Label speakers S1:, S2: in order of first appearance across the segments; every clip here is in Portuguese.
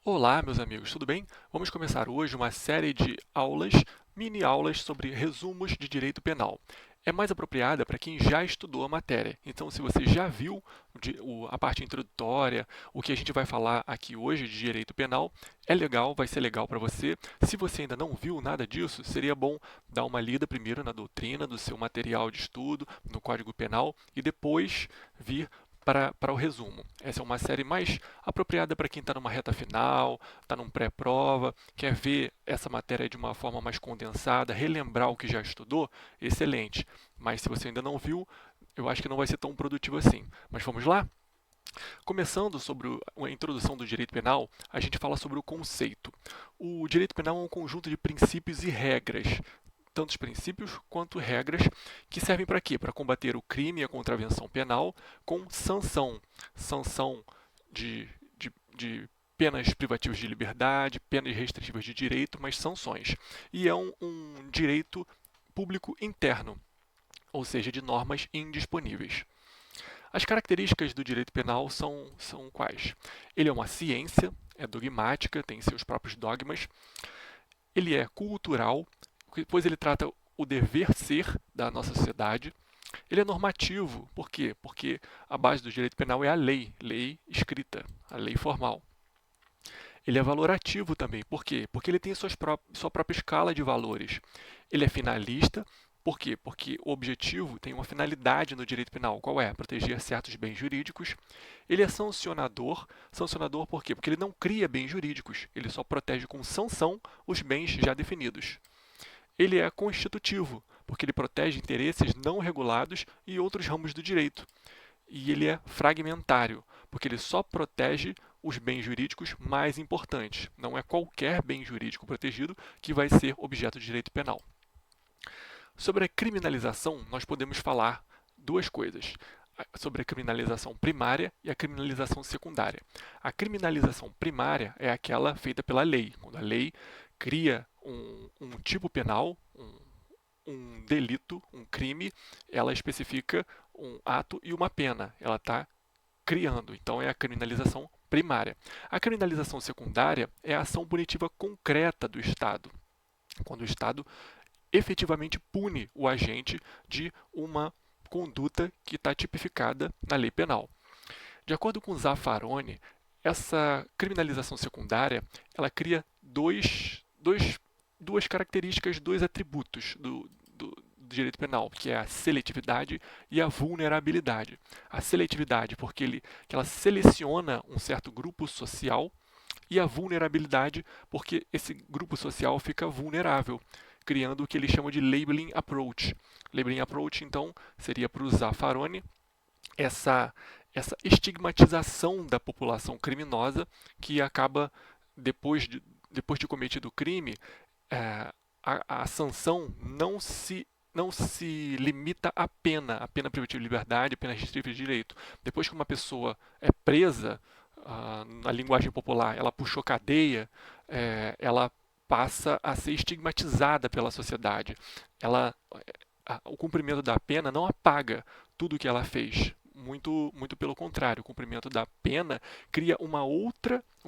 S1: Olá, meus amigos, tudo bem? Vamos começar hoje uma série de aulas, mini aulas sobre resumos de direito penal. É mais apropriada para quem já estudou a matéria. Então, se você já viu a parte introdutória, o que a gente vai falar aqui hoje de direito penal, é legal, vai ser legal para você. Se você ainda não viu nada disso, seria bom dar uma lida primeiro na doutrina do seu material de estudo, no Código Penal, e depois vir para o resumo. Essa é uma série mais apropriada para quem está numa reta final, está num pré-prova, quer ver essa matéria de uma forma mais condensada, relembrar o que já estudou, excelente. Mas se você ainda não viu, eu acho que não vai ser tão produtivo assim. Mas vamos lá? Começando sobre a introdução do direito penal, a gente fala sobre o conceito. O direito penal é um conjunto de princípios e regras, tantos princípios quanto regras, que servem para quê? Para combater o crime e a contravenção penal com sanção. Sanção de penas privativas de liberdade, penas restritivas de direito, mas sanções. E é um direito público interno, ou seja, de normas indisponíveis. As características do direito penal são quais? Ele é uma ciência, é dogmática, tem seus próprios dogmas. Ele é cultural, pois ele trata o dever ser da nossa sociedade. Ele é normativo, por quê? Porque a base do direito penal é a lei, lei escrita, a lei formal. Ele é valorativo também, por quê? Porque ele tem sua própria escala de valores. Ele é finalista, por quê? Porque o objetivo tem uma finalidade no direito penal. Qual é? Proteger certos bens jurídicos. Ele é sancionador. Sancionador por quê? Porque ele não cria bens jurídicos. Ele só protege com sanção os bens já definidos. Ele é constitutivo, porque ele protege interesses não regulados e outros ramos do direito. E ele é fragmentário, porque ele só protege os bens jurídicos mais importantes. Não é qualquer bem jurídico protegido que vai ser objeto de direito penal. Sobre a criminalização, nós podemos falar duas coisas. Sobre a criminalização primária e a criminalização secundária. A criminalização primária é aquela feita pela lei, quando a lei cria um tipo penal, um delito, um crime, ela especifica um ato e uma pena. Ela está criando, então é a criminalização primária. A criminalização secundária é a ação punitiva concreta do Estado, quando o Estado efetivamente pune o agente de uma conduta que está tipificada na lei penal. De acordo com Zaffaroni, essa criminalização secundária ela cria duas características, dois atributos do direito penal, que é a seletividade e a vulnerabilidade. A seletividade, que ela seleciona um certo grupo social, e a vulnerabilidade, porque esse grupo social fica vulnerável, criando o que ele chama de labeling approach. Labeling approach, então, seria para o Zaffaroni essa, essa estigmatização da população criminosa que acaba, depois de cometido o crime, a sanção não se limita à pena privativa de liberdade, à pena restritiva de direito. Depois que uma pessoa é presa, na linguagem popular, ela puxou cadeia, ela passa a ser estigmatizada pela sociedade. O cumprimento da pena não apaga tudo o que ela fez. Muito pelo contrário, o cumprimento da pena cria um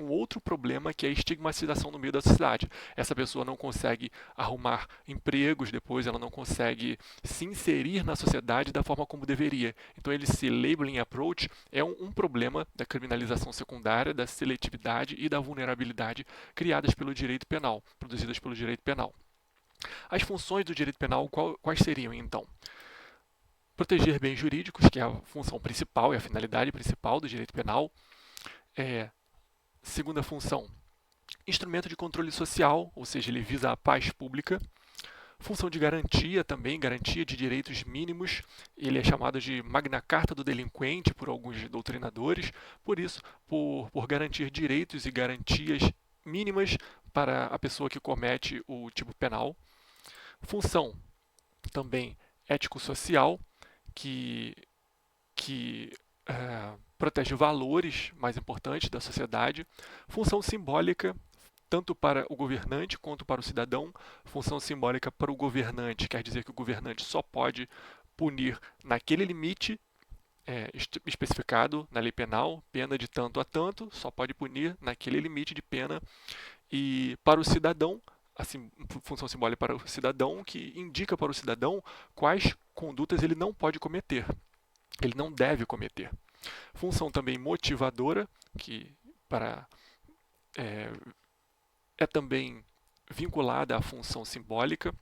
S1: outro problema que é a estigmatização no meio da sociedade. Essa pessoa não consegue arrumar empregos depois, ela não consegue se inserir na sociedade da forma como deveria. Então, esse labeling approach é um problema da criminalização secundária, da seletividade e da vulnerabilidade criadas pelo direito penal, produzidas pelo direito penal. As funções do direito penal, quais seriam então? Proteger bens jurídicos, que é a função principal e a finalidade principal do direito penal. Segunda função, instrumento de controle social, ou seja, ele visa a paz pública. Função de garantia também, garantia de direitos mínimos. Ele é chamado de Magna Carta do delinquente por alguns doutrinadores. Por isso, por garantir direitos e garantias mínimas para a pessoa que comete o tipo penal. Função também ético-social, que, que protege valores mais importantes da sociedade. Função simbólica, tanto para o governante quanto para o cidadão. Função simbólica para o governante quer dizer que o governante só pode punir naquele limite especificado na lei penal, pena de tanto a tanto, só pode punir naquele limite de pena. E para o cidadão, assim, função simbólica para o cidadão, que indica para o cidadão quais condutas ele não pode cometer, ele não deve cometer. Função também motivadora, que para, é, é também vinculada à função simbólica,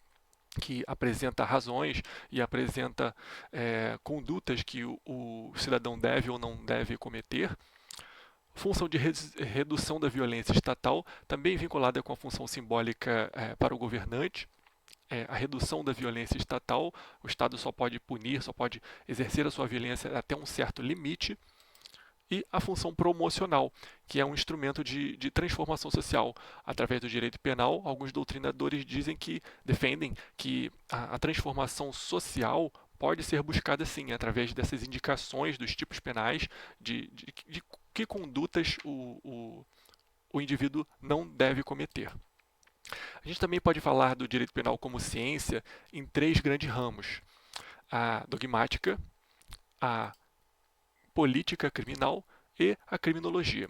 S1: que apresenta razões e apresenta condutas que o cidadão deve ou não deve cometer. Função de redução da violência estatal, também vinculada com a função simbólica para o governante. A redução da violência estatal, o Estado só pode punir, só pode exercer a sua violência até um certo limite. E a função promocional, que é um instrumento de transformação social. Através do direito penal, alguns doutrinadores defendem que a transformação social pode ser buscada sim, através dessas indicações dos tipos penais, de que condutas o indivíduo não deve cometer. A gente também pode falar do direito penal como ciência em três grandes ramos: a dogmática, a política criminal e a criminologia.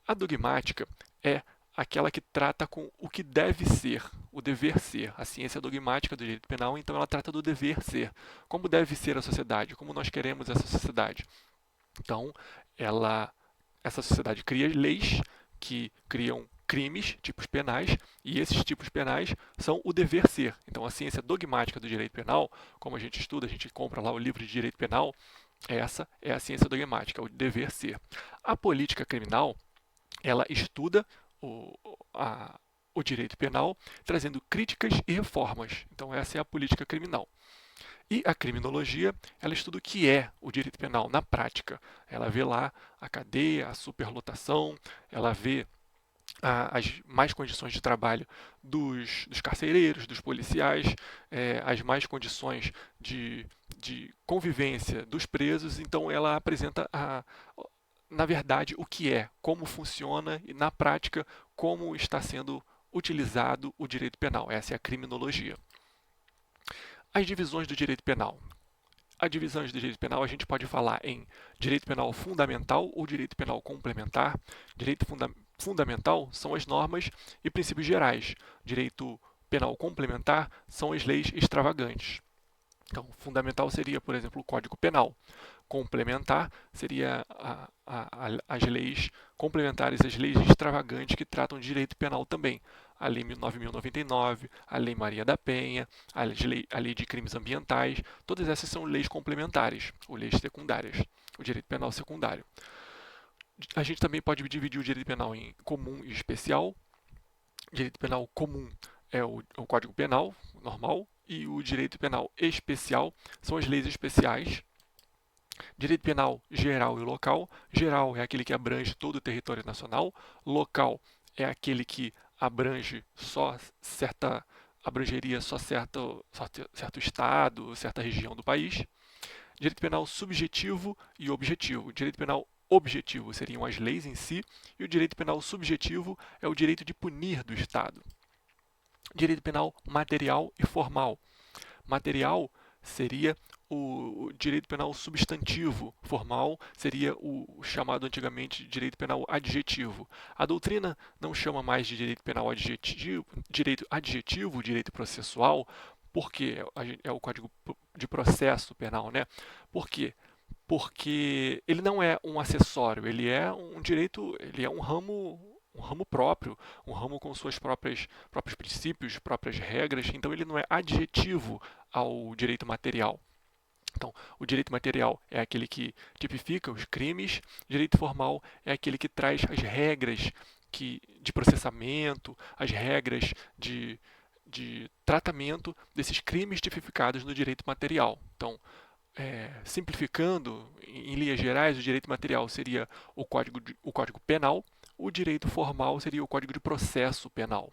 S1: A dogmática é aquela que trata com o que deve ser, o dever ser. A ciência dogmática do direito penal, então, ela trata do dever ser. Como deve ser a sociedade, como nós queremos essa sociedade. Então, essa sociedade cria leis que criam crimes, tipos penais, e esses tipos penais são o dever ser. Então, a ciência dogmática do direito penal, como a gente estuda, a gente compra lá o livro de direito penal, essa é a ciência dogmática, o dever ser. A política criminal, ela estuda o direito penal, trazendo críticas e reformas. Então, essa é a política criminal. E a criminologia, ela estuda o que é o direito penal na prática. Ela vê lá a cadeia, a superlotação, ela vê as más condições de trabalho dos carcereiros, dos policiais, as más condições de convivência dos presos. Então, ela apresenta, na verdade, o que é, como funciona e, na prática, como está sendo utilizado o direito penal. Essa é a criminologia. As divisões do direito penal. As divisões do direito penal a gente pode falar em direito penal fundamental ou direito penal complementar. Direito fundamental são as normas e princípios gerais. Direito penal complementar são as leis extravagantes. Então, fundamental seria, por exemplo, o Código Penal. Complementar seria as leis complementares, as leis extravagantes que tratam de direito penal também. A Lei 9.099, a Lei Maria da Penha, a lei de Crimes Ambientais, todas essas são leis complementares, ou leis secundárias, o direito penal secundário. A gente também pode dividir o direito penal em comum e especial. Direito penal comum é o Código Penal normal, e o direito penal especial são as leis especiais. Direito penal geral e local. Geral é aquele que abrange todo o território nacional. Local é aquele que abrangeria só certo estado, certa região do país. Direito penal subjetivo e objetivo. Direito penal objetivo seriam as leis em si, e o direito penal subjetivo é o direito de punir do Estado. Direito penal material e formal. Material seria o direito penal substantivo, formal seria o chamado antigamente de direito penal adjetivo. A doutrina não chama mais de direito penal adjetivo, direito processual, porque é o Código de Processo Penal, né? Por quê? Porque ele não é um acessório, ele é um direito, ele é um ramo próprio, um ramo com suas próprios princípios, próprias regras. Então ele não é adjetivo ao direito material. Então, o direito material é aquele que tipifica os crimes, direito formal é aquele que traz as regras de processamento, as regras de tratamento desses crimes tipificados no direito material. Então, simplificando, em linhas gerais, o direito material seria o Código Penal, o direito formal seria o Código de Processo Penal.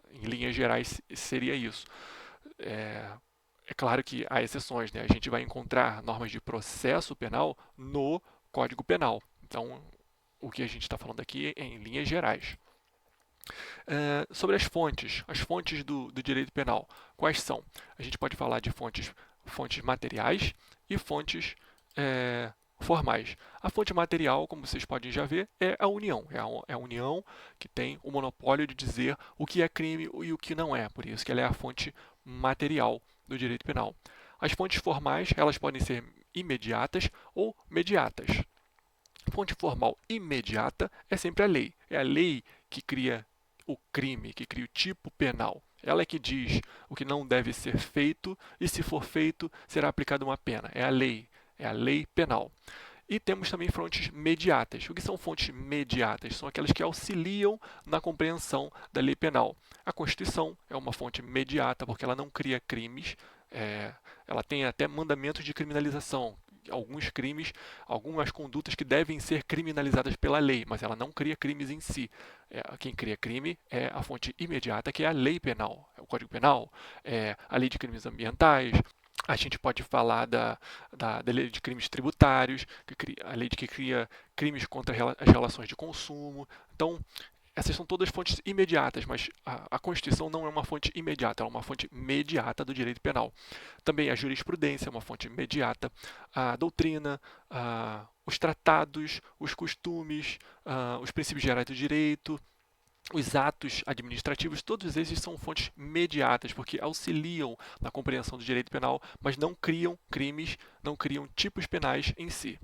S1: Em linhas gerais, seria isso. É claro que há exceções, né? A gente vai encontrar normas de processo penal no Código Penal. Então, o que a gente está falando aqui é em linhas gerais. Sobre as fontes do direito penal, quais são? A gente pode falar de fontes materiais e fontes formais. A fonte material, como vocês podem já ver, é a União. É a União que tem o monopólio de dizer o que é crime e o que não é. Por isso que ela é a fonte material do direito penal. As fontes formais, elas podem ser imediatas ou mediatas. Fonte formal imediata é sempre a lei. É a lei que cria o crime, que cria o tipo penal. Ela é que diz o que não deve ser feito e, se for feito, será aplicada uma pena. É a lei penal. E temos também fontes mediatas. O que são fontes mediatas? São aquelas que auxiliam na compreensão da lei penal. A Constituição é uma fonte mediata porque ela não cria crimes, ela tem até mandamentos de criminalização. Alguns crimes, algumas condutas que devem ser criminalizadas pela lei, mas ela não cria crimes em si. Quem cria crime é a fonte imediata, que é a lei penal, é o Código Penal, a lei de crimes ambientais. A gente pode falar da lei de crimes tributários, a lei que cria crimes contra as relações de consumo. Então, essas são todas fontes imediatas, mas a Constituição não é uma fonte imediata, ela é uma fonte mediata do direito penal. Também a jurisprudência é uma fonte imediata, a doutrina, os tratados, os costumes, os princípios gerais do direito, os atos administrativos, todos esses são fontes mediatas, porque auxiliam na compreensão do direito penal, mas não criam crimes, não criam tipos penais em si.